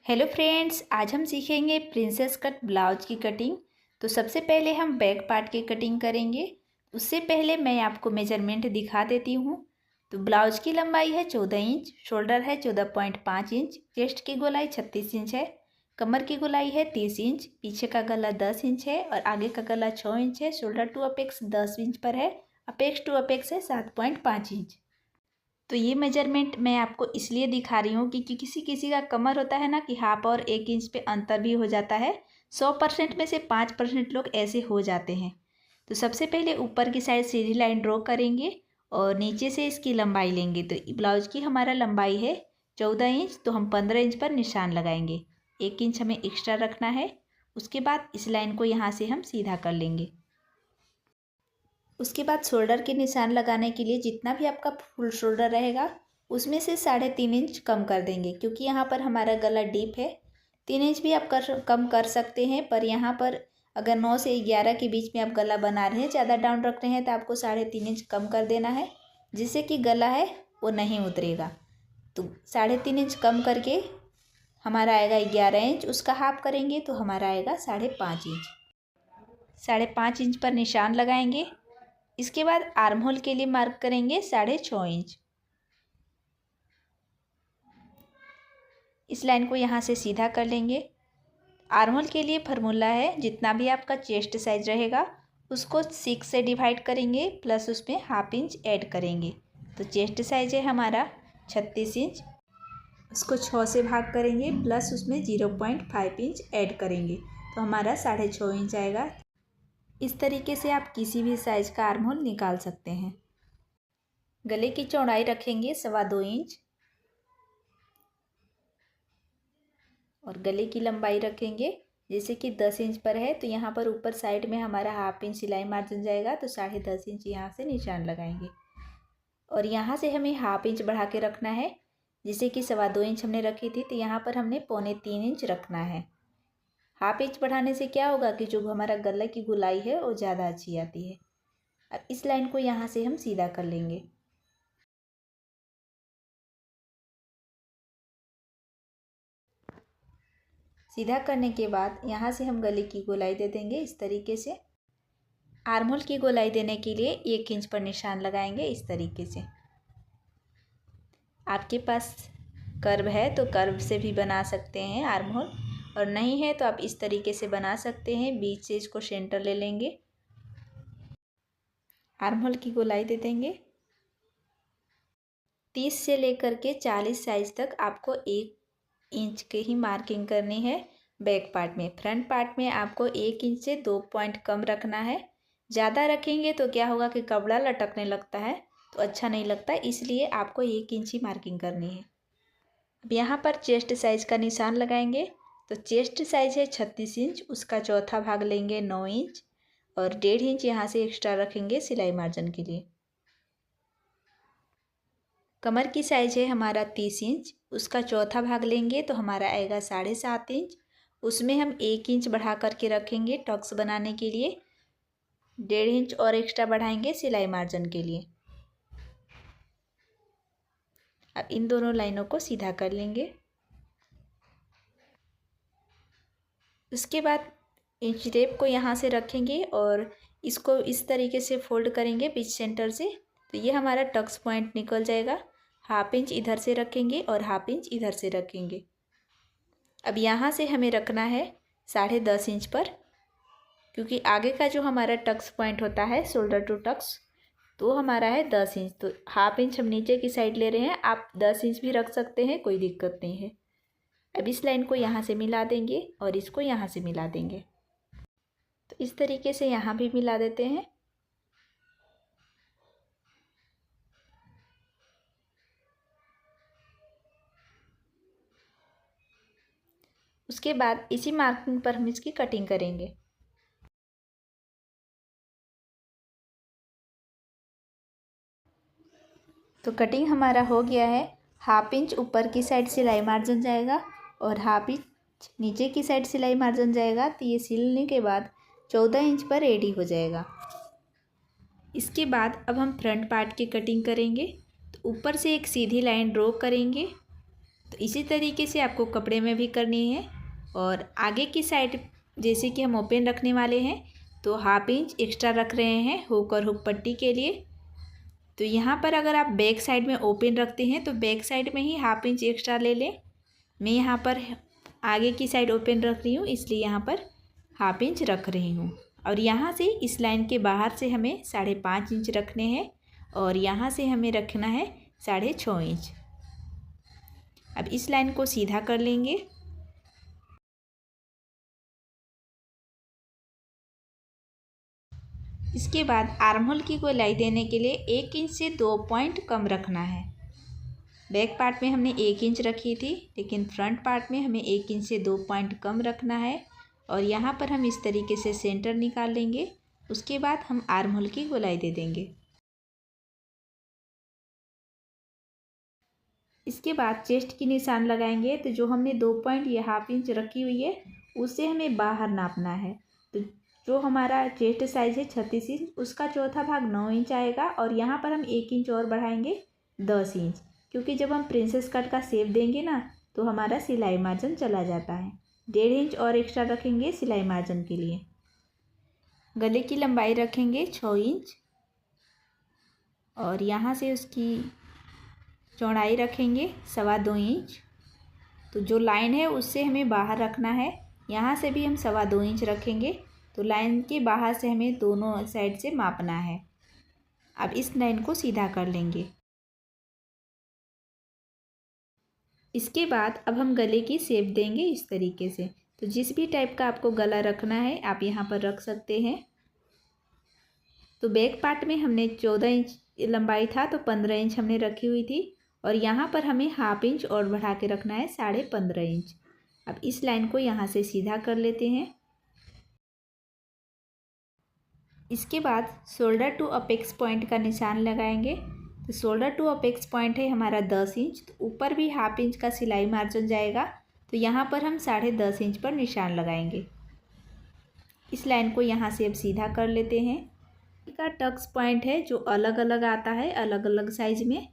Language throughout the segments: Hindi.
हेलो फ्रेंड्स, आज हम सीखेंगे प्रिंसेस कट ब्लाउज की कटिंग। तो सबसे पहले हम बैक पार्ट की कटिंग करेंगे। उससे पहले मैं आपको मेजरमेंट दिखा देती हूँ। तो ब्लाउज की लंबाई है 14 इंच, शोल्डर है 14.5 इंच, चेस्ट की गोलाई 36 इंच है, कमर की गोलाई है 30 इंच, पीछे का गला 10 इंच है और आगे का गला 6 इंच है। शोल्डर टू अपेक्स 10 इंच पर है, अपेक्स टू अपेक्स है 7.5 इंच। तो ये मेजरमेंट मैं आपको इसलिए दिखा रही हूँ कि किसी किसी का कमर होता है ना कि हाफ और 1 इंच पे अंतर भी हो जाता है। 100% में से 5% लोग ऐसे हो जाते हैं। तो सबसे पहले ऊपर की साइड सीधी लाइन ड्रॉ करेंगे और नीचे से इसकी लंबाई लेंगे। तो ब्लाउज की हमारा लंबाई है 14 इंच, तो हम 15 इंच पर निशान लगाएंगे। 1 इंच हमें एक्स्ट्रा रखना है। उसके बाद इस लाइन को यहाँ से हम सीधा कर लेंगे। उसके बाद शोल्डर के निशान लगाने के लिए जितना भी आपका फुल शोल्डर रहेगा उसमें से 3.5 इंच कम कर देंगे, क्योंकि यहाँ पर हमारा गला डीप है। 3 इंच भी आप कम कर सकते हैं, पर यहाँ पर अगर 9 से 11 के बीच में आप गला बना रहे हैं, ज़्यादा डाउन रख रहे हैं, तो आपको 3.5 इंच कम कर देना है, जिससे कि गला है वो नहीं उतरेगा। तो 3.5 इंच कम करके हमारा आएगा 11 इंच, उसका हाफ करेंगे तो हमारा आएगा 5.5 इंच। 5.5 इंच पर निशान लगाएंगे। इसके बाद आर्म होल के लिए मार्क करेंगे 6.5 इंच। इस लाइन को यहाँ से सीधा कर लेंगे। आर्म होल के लिए फार्मूला है, जितना भी आपका चेस्ट साइज रहेगा उसको 6 से डिवाइड करेंगे, प्लस उसमें हाफ इंच ऐड करेंगे। तो चेस्ट साइज है हमारा 36 इंच, उसको 6 से भाग करेंगे, प्लस उसमें 0.5 इंच ऐड करेंगे, तो हमारा 6.5 इंच आएगा। इस तरीके से आप किसी भी साइज का आर्म होल निकाल सकते हैं। गले की चौड़ाई रखेंगे 2.25 इंच और गले की लंबाई रखेंगे जैसे कि 10 इंच पर है, तो यहाँ पर ऊपर साइड में हमारा हाफ इंच सिलाई मार्जिन जाएगा, तो 10.5 इंच यहाँ से निशान लगाएंगे और यहाँ से हमें हाफ इंच बढ़ा के रखना है। जैसे कि 2.25 इंच हमने रखी थी, तो यहाँ पर हमने 2.25 इंच रखना है। हाफ इंच बढ़ाने से क्या होगा कि जो हमारा गले की गोलाई है वो ज़्यादा अच्छी आती है। अब इस लाइन को यहाँ से हम सीधा कर लेंगे। सीधा करने के बाद यहाँ से हम गले की गोलाई दे देंगे इस तरीके से। आर्म होल की गोलाई देने के लिए 1 इंच पर निशान लगाएंगे इस तरीके से। आपके पास कर्व है तो कर्व से भी बना सकते हैं आर्म होल, और नहीं है तो आप इस तरीके से बना सकते हैं। बीच से इसको सेंटर ले लेंगे, आर्म होल की गोलाई दे देंगे। 30 से लेकर के 40 साइज तक आपको 1 इंच के ही मार्किंग करनी है बैक पार्ट में। फ्रंट पार्ट में आपको 1 इंच से 2 पॉइंट कम रखना है। ज़्यादा रखेंगे तो क्या होगा कि कपड़ा लटकने लगता है, तो अच्छा नहीं लगता, इसलिए आपको 1 इंच ही मार्किंग करनी है। अब यहाँ पर चेस्ट साइज का निशान लगाएंगे। तो चेस्ट साइज है 36 इंच, उसका चौथा भाग लेंगे 9 इंच और 1.5 इंच यहाँ से एक्स्ट्रा रखेंगे सिलाई मार्जिन के लिए। कमर की साइज है हमारा 30 इंच, उसका चौथा भाग लेंगे तो हमारा आएगा 7.5 इंच। उसमें हम 1 इंच बढ़ा करके रखेंगे टक्स बनाने के लिए, 1.5 इंच और एक्स्ट्रा बढ़ाएंगे सिलाई मार्जिन के लिए। अब इन दोनों लाइनों को सीधा कर लेंगे। उसके बाद इंच टेप को यहाँ से रखेंगे और इसको इस तरीके से फोल्ड करेंगे पिच सेंटर से, तो ये हमारा टक्स पॉइंट निकल जाएगा। हाफ इंच इधर से रखेंगे और हाफ इंच इधर से रखेंगे। अब यहाँ से हमें रखना है 10.5 इंच पर, क्योंकि आगे का जो हमारा टक्स पॉइंट होता है शोल्डर टू टक्स, तो हमारा है 10 इंच। तो हाफ इंच हम नीचे की साइड ले रहे हैं, आप 10 इंच भी रख सकते हैं, कोई दिक्कत नहीं है। अब इस लाइन को यहाँ से मिला देंगे और इसको यहाँ से मिला देंगे। तो इस तरीके से यहाँ भी मिला देते हैं। उसके बाद इसी मार्किंग पर हम इसकी कटिंग करेंगे। तो कटिंग हमारा हो गया है। हाफ इंच ऊपर की साइड सिलाई मार्जिन जाएगा और हाफ इंच नीचे की साइड सिलाई मार्जिन जाएगा, तो ये सिलने के बाद 14 इंच पर रेडी हो जाएगा। इसके बाद अब हम फ्रंट पार्ट की कटिंग करेंगे। तो ऊपर से एक सीधी लाइन ड्रॉ करेंगे तो इसी तरीके से आपको कपड़े में भी करनी है। और आगे की साइड जैसे कि हम ओपन रखने वाले हैं तो 1/2 इंच एक्स्ट्रा रख रहे हैं हुक और हुक पट्टी के लिए। तो यहाँ पर अगर आप बैक साइड में ओपन रखते हैं तो बैक साइड में ही 1/2 इंच एक्स्ट्रा ले लें। मैं यहाँ पर आगे की साइड ओपन रख रही हूँ, इसलिए यहाँ पर 1/2 इंच रख रही हूँ। और यहाँ से इस लाइन के बाहर से हमें 5.5 इंच रखने हैं और यहाँ से हमें रखना है 6.5 इंच। अब इस लाइन को सीधा कर लेंगे। इसके बाद आर्म होल की गोलाई देने के लिए 1 इंच से 2 पॉइंट कम रखना है। बैक पार्ट में हमने 1 इंच रखी थी, लेकिन फ्रंट पार्ट में हमें 1 इंच से 2 पॉइंट कम रखना है। और यहाँ पर हम इस तरीके से सेंटर निकाल लेंगे। उसके बाद हम आर्म होल की गोलाई दे देंगे। इसके बाद चेस्ट की निशान लगाएंगे। तो जो हमने 2 पॉइंट या 1/2 इंच रखी हुई है उससे हमें बाहर नापना है। तो जो हमारा चेस्ट साइज़ है 36 इंच, उसका चौथा भाग 9 इंच आएगा। और यहाँ पर हम 1 इंच और बढ़ाएंगे 10 इंच, क्योंकि जब हम प्रिंसेस कट का शेप देंगे ना तो हमारा सिलाई मार्जिन चला जाता है। 1.5 इंच और एक्स्ट्रा रखेंगे सिलाई मार्जिन के लिए। गले की लंबाई रखेंगे 6 इंच और यहाँ से उसकी चौड़ाई रखेंगे 2.25 इंच। तो जो लाइन है उससे हमें बाहर रखना है। यहाँ से भी हम 2.25 इंच रखेंगे। तो लाइन के बाहर से हमें दोनों साइड से मापना है। अब इस लाइन को सीधा कर लेंगे। इसके बाद अब हम गले की शेप देंगे इस तरीके से। तो जिस भी टाइप का आपको गला रखना है आप यहाँ पर रख सकते हैं। तो बैक पार्ट में हमने 14 इंच लंबाई था तो 15 इंच हमने रखी हुई थी। और यहाँ पर हमें 1/2 इंच और बढ़ा के रखना है 15.5 इंच। अब इस लाइन को यहाँ से सीधा कर लेते हैं। इसके बाद शोल्डर टू अपेक्स पॉइंट का निशान लगाएंगे। तो शोल्डर टू अपेक्स पॉइंट है हमारा 10 इंच। तो ऊपर भी 1/2 इंच का सिलाई मार्जिन जाएगा। तो यहाँ पर हम 10.5 इंच पर निशान लगाएंगे। इस लाइन को यहाँ से अब सीधा कर लेते हैं। का टक्स पॉइंट है जो अलग अलग आता है अलग अलग साइज में।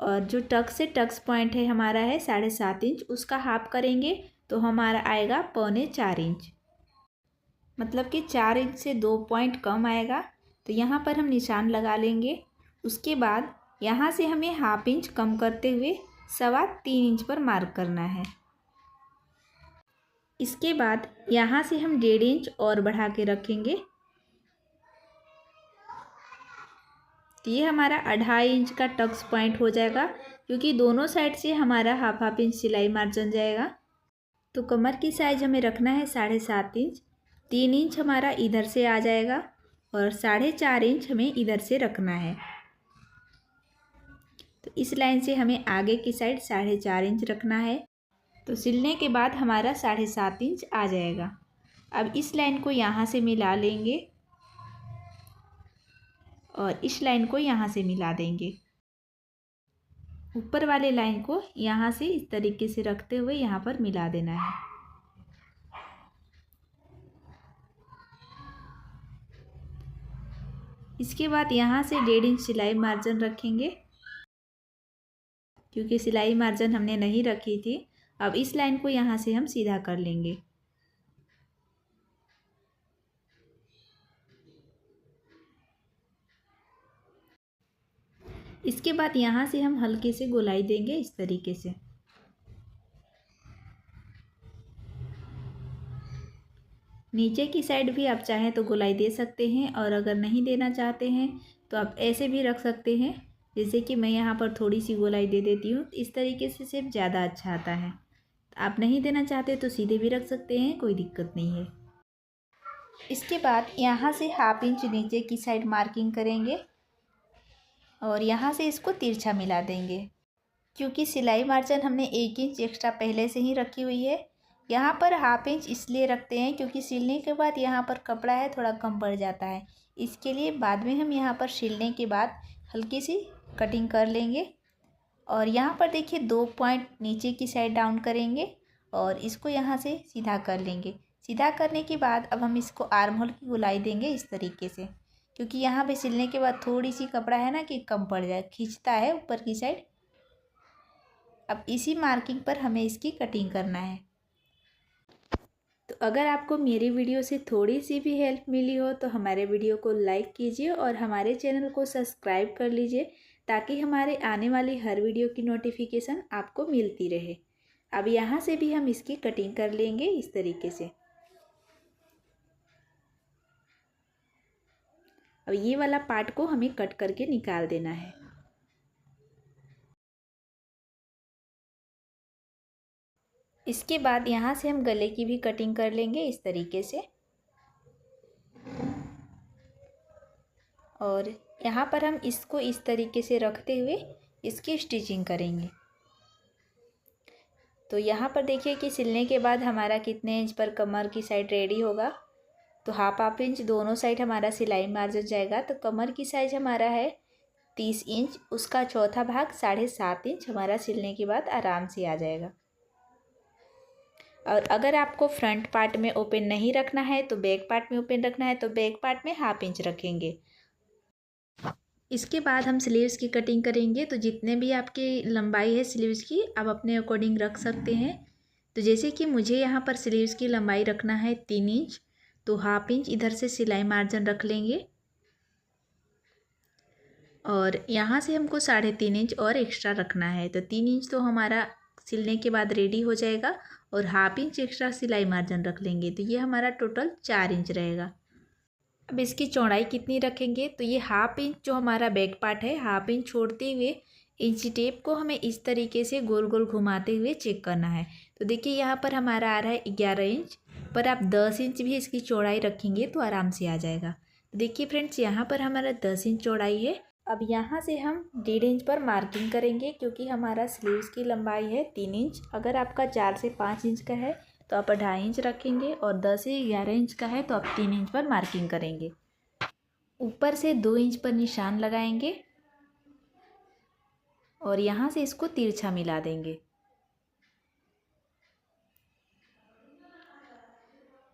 और जो टक्स से टक्स पॉइंट है हमारा है 7.5 इंच, उसका हाफ करेंगे तो हमारा आएगा 3.25 इंच। मतलब कि 4 इंच से 2 पॉइंट कम आएगा। तो यहाँ पर हम निशान लगा लेंगे। उसके बाद यहाँ से हमें 1/2 इंच कम करते हुए 3.25 इंच पर मार्क करना है। इसके बाद यहाँ से हम 1.5 इंच और बढ़ा के रखेंगे। तो ये हमारा 2.5 इंच का टक्स पॉइंट हो जाएगा, क्योंकि दोनों साइड से हमारा 1/2 इंच सिलाई मार्जिन जाएगा। तो कमर की साइज हमें रखना है 7.5 इंच। 3 इंच हमारा इधर से आ जाएगा और 4.5 इंच हमें इधर से रखना है। तो इस लाइन से हमें आगे की साइड 4.5 इंच रखना है। तो सिलने के बाद हमारा 7.5 इंच आ जाएगा। अब इस लाइन को यहाँ से मिला लेंगे और इस लाइन को यहाँ से मिला देंगे। ऊपर वाले लाइन को यहाँ से इस तरीके से रखते हुए यहाँ पर मिला देना है। इसके बाद यहाँ से 1.5 इंच सिलाई मार्जिन रखेंगे, क्योंकि सिलाई मार्जिन हमने नहीं रखी थी। अब इस लाइन को यहाँ से हम सीधा कर लेंगे। इसके बाद यहाँ से हम हल्के से गोलाई देंगे इस तरीके से। नीचे की साइड भी आप चाहें तो गोलाई दे सकते हैं, और अगर नहीं देना चाहते हैं तो आप ऐसे भी रख सकते हैं। जैसे कि मैं यहाँ पर थोड़ी सी गोलाई दे देती हूँ। इस तरीके से शेप ज़्यादा अच्छा आता है। आप नहीं देना चाहते तो सीधे भी रख सकते हैं, कोई दिक्कत नहीं है। इसके बाद यहाँ से 1/2 इंच नीचे की साइड मार्किंग करेंगे और यहाँ से इसको तिरछा मिला देंगे, क्योंकि सिलाई मार्जिन हमने 1 इंच एक्स्ट्रा पहले से ही रखी हुई है। यहाँ पर 1/2 इंच इसलिए रखते हैं क्योंकि सिलने के बाद यहाँ पर कपड़ा है थोड़ा कम पड़ जाता है। इसके लिए बाद में हम यहाँ पर सिलने के बाद हल्की सी कटिंग कर लेंगे। और यहाँ पर देखिए 2 पॉइंट नीचे की साइड डाउन करेंगे और इसको यहाँ से सीधा कर लेंगे। सीधा करने के बाद अब हम इसको आर्म होल की गोलाई देंगे इस तरीके से, क्योंकि यहाँ पे सिलने के बाद थोड़ी सी कपड़ा है ना कि कम पड़ जाए, खींचता है ऊपर की साइड। अब इसी मार्किंग पर हमें इसकी कटिंग करना है। तो अगर आपको मेरी वीडियो से थोड़ी सी भी हेल्प मिली हो तो हमारे वीडियो को लाइक कीजिए और हमारे चैनल को सब्सक्राइब कर लीजिए, ताकि हमारे आने वाली हर वीडियो की नोटिफिकेशन आपको मिलती रहे। अब यहाँ से भी हम इसकी कटिंग कर लेंगे इस तरीके से। अब ये वाला पार्ट को हमें कट करके निकाल देना है। इसके बाद यहाँ से हम गले की भी कटिंग कर लेंगे इस तरीके से। और यहाँ पर हम इसको इस तरीके से रखते हुए इसकी स्टिचिंग करेंगे। तो यहाँ पर देखिए कि सिलने के बाद हमारा कितने इंच पर कमर की साइड रेडी होगा। तो हाफ इंच दोनों साइड हमारा सिलाई मार्जिन जाएगा। तो कमर की साइज हमारा है 30 इंच, उसका चौथा भाग 7.5 इंच हमारा सिलने के बाद आराम से आ जाएगा। और अगर आपको फ्रंट पार्ट में ओपन नहीं रखना है तो बैक पार्ट में ओपन रखना है, तो बैक पार्ट में हाफ इंच रखेंगे। इसके बाद हम स्लीव्स की कटिंग करेंगे। तो जितने भी आपकी लंबाई है स्लीव्स की, आप अपने अकॉर्डिंग रख सकते हैं। तो जैसे कि मुझे यहाँ पर स्लीव्स की लंबाई रखना है 3 इंच, तो हाफ इंच इधर से सिलाई मार्जिन रख लेंगे। और यहाँ से हमको 3.5 इंच और एक्स्ट्रा रखना है। तो 3 इंच तो हमारा सिलने के बाद रेडी हो जाएगा और हाफ इंच एक्स्ट्रा सिलाई मार्जिन रख लेंगे। तो ये हमारा टोटल 4 इंच रहेगा। अब इसकी चौड़ाई कितनी रखेंगे, तो ये हाफ इंच जो हमारा बैक पार्ट है, हाफ इंच छोड़ते हुए इंची टेप को हमें इस तरीके से गोल गोल घुमाते हुए चेक करना है। तो देखिए यहाँ पर हमारा आ रहा है 11 इंच, पर आप 10 इंच भी इसकी चौड़ाई रखेंगे तो आराम से आ जाएगा। तो देखिए फ्रेंड्स, यहाँ पर हमारा 10 इंच चौड़ाई है। अब यहाँ से हम 1.5 इंच पर मार्किंग करेंगे, क्योंकि हमारा स्लीव्स की लंबाई है 3 इंच। अगर आपका 4 से 5 इंच का है तो आप 2.5 इंच रखेंगे, और 10 से 11 इंच का है तो आप 3 इंच पर मार्किंग करेंगे। ऊपर से 2 इंच पर निशान लगाएंगे और यहाँ से इसको तिरछा मिला देंगे।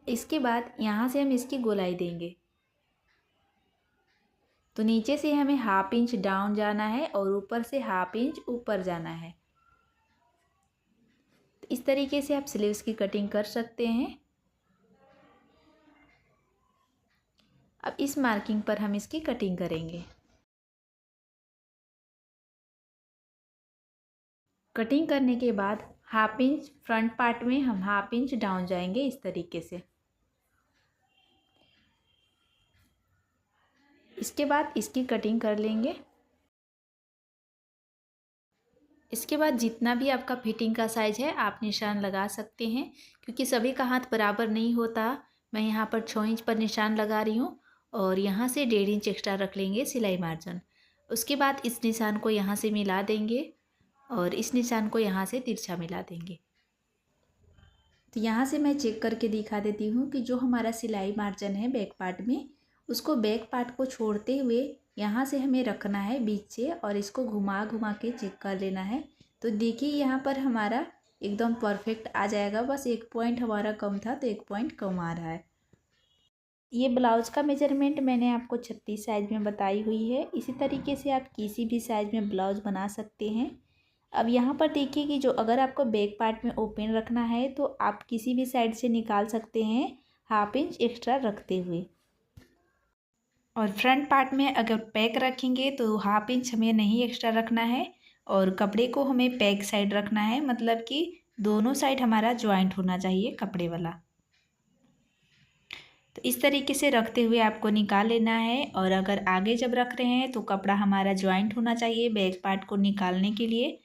इसके बाद यहाँ से हम इसकी गोलाई देंगे। तो नीचे से हमें हाफ इंच डाउन जाना है और ऊपर से हाफ इंच ऊपर जाना है। तो इस तरीके से आप स्लीव्स की कटिंग कर सकते हैं। अब इस मार्किंग पर हम इसकी कटिंग करेंगे। कटिंग करने के बाद हाफ इंच फ्रंट पार्ट में हम हाफ इंच डाउन जाएंगे इस तरीके से। इसके बाद इसकी कटिंग कर लेंगे। इसके बाद जितना भी आपका फिटिंग का साइज है आप निशान लगा सकते हैं, क्योंकि सभी का हाथ बराबर नहीं होता। मैं यहाँ पर 6 इंच पर निशान लगा रही हूँ और यहाँ से 1.5 इंच एक्स्ट्रा रख लेंगे सिलाई मार्जिन। उसके बाद इस निशान को यहाँ से मिला देंगे और इस निशान को यहाँ से तिरछा मिला देंगे। तो यहाँ से मैं चेक करके दिखा देती हूँ कि जो हमारा सिलाई मार्जिन है बैक पार्ट में, उसको बैक पार्ट को छोड़ते हुए यहाँ से हमें रखना है बीच से, और इसको घुमा घुमा के चेक कर लेना है। तो देखिए यहाँ पर हमारा एकदम परफेक्ट आ जाएगा। बस 1 पॉइंट हमारा कम था तो 1 पॉइंट कम आ रहा है। ये ब्लाउज़ का मेजरमेंट मैंने आपको 36 साइज़ में बताई हुई है। इसी तरीके से आप किसी भी साइज़ में ब्लाउज़ बना सकते हैं। अब यहाँ पर देखिए कि जो अगर आपको बैक पार्ट में ओपन रखना है तो आप किसी भी साइड से निकाल सकते हैं हाफ इंच एक्स्ट्रा रखते हुए। और फ्रंट पार्ट में अगर पैक रखेंगे तो हाफ इंच हमें नहीं एक्स्ट्रा रखना है, और कपड़े को हमें पैक साइड रखना है, मतलब कि दोनों साइड हमारा ज्वाइंट होना चाहिए कपड़े वाला। तो इस तरीके से रखते हुए आपको निकाल लेना है। और अगर आगे जब रख रहे हैं तो कपड़ा हमारा ज्वाइंट होना चाहिए बैक पार्ट को निकालने के लिए।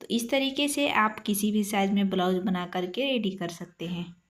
तो इस तरीके से आप किसी भी साइज़ में ब्लाउज़ बना करके रेडी कर सकते हैं।